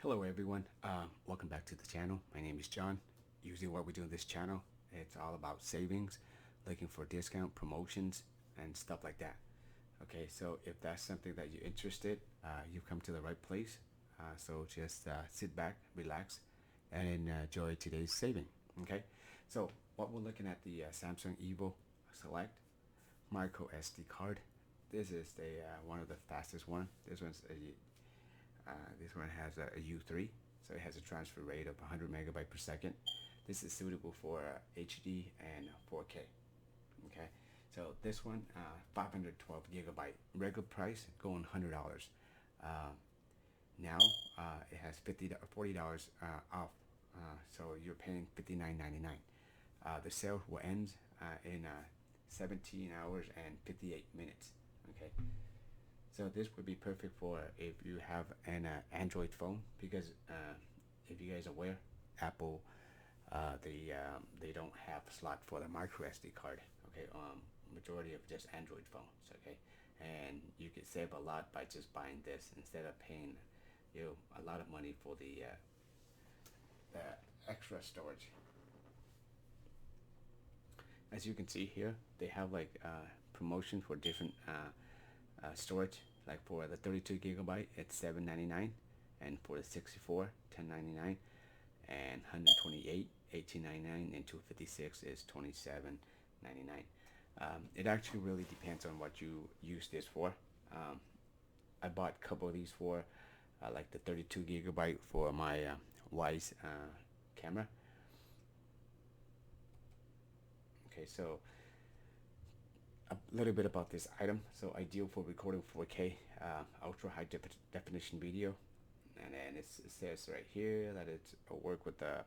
Hello everyone, welcome back to the channel. My name is John. Usually what we do on this channel, it's all about savings, looking for discount, promotions, and stuff like that. Okay, so if that's something that you're interested, you've come to the right place. So just sit back, relax, and enjoy today's saving. Okay, so what we're looking at the Samsung EVO Select micro SD card. This is the one of the fastest one. This one has a U3, so it has a transfer rate of 100 megabyte per second. This is suitable for HD and 4K. Okay, so this one, 512 gigabyte. Regular price going $100. Now it has $40 off, so you're paying $59.99. The sale will end in 17 hours and 58 minutes. Okay. So this would be perfect for if you have an Android phone, because if you guys are aware, Apple they don't have a slot for the micro SD card. Okay, majority of just Android phones. Okay, and you could save a lot by just buying this instead of paying a lot of money for the extra storage. As you can see here, they have like promotion for different storage. Like for the 32 gigabyte, it's $7.99, and for the 64, $10.99, and 128, $18.99, and 256 is $27.99. It actually really depends on what you use this for. I bought a couple of these for like the 32 gigabyte for my Wise camera. Okay, so a little bit about this item. So ideal for recording 4K ultra high definition video, and then it says right here that it's work with the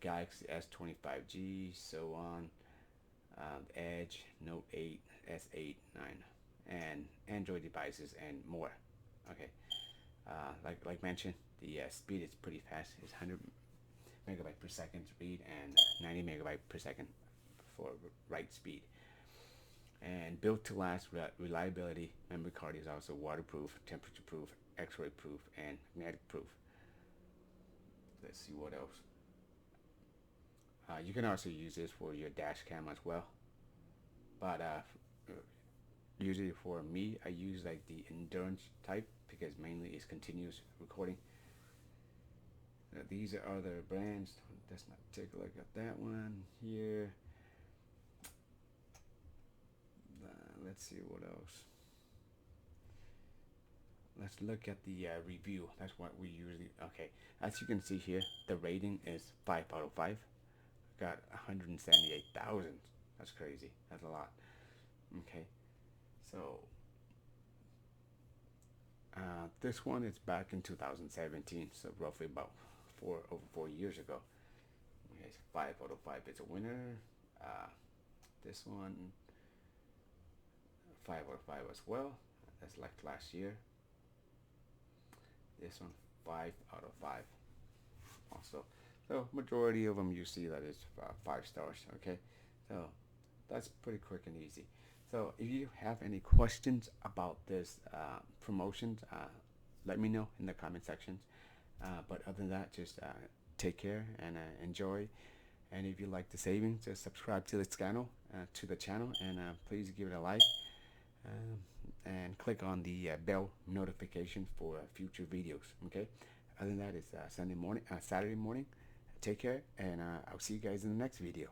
Galaxy S20 5G, so on, Edge, Note 8, S8, 9, and Android devices and more. Okay, like mentioned, the speed is pretty fast. It's 100 megabyte per second read and 90 megabyte per second for write speed. And built to last reliability, memory card is also waterproof, temperature proof, x-ray proof, and magnetic proof. Let's see what else. You can also use this for your dash cam as well, but usually for me, I use like the endurance type because mainly it's continuous recording. These are other brands. Let's not take a look at that one here. Let's see what else. Let's look at the review. That's what we usually. Okay, as you can see here, the rating is 5 out of 5. Got 178,000. That's crazy. That's a lot. Okay, so this one is back in 2017, so roughly about over 4 years ago. Okay, so 5 out of 5 is a winner. This one, 5 out of 5 as well. That's like last year. This one, 5 out of 5 also. So majority of them you see that it's 5 stars. Okay, so that's pretty quick and easy. So if you have any questions about this promotions, let me know in the comment sections. But other than that, just take care and enjoy. And if you like the savings, just subscribe to this channel, and please give it a like. And click on the bell notification for future videos. Okay. Other than that, it's Saturday morning. Take care, and I'll see you guys in the next video.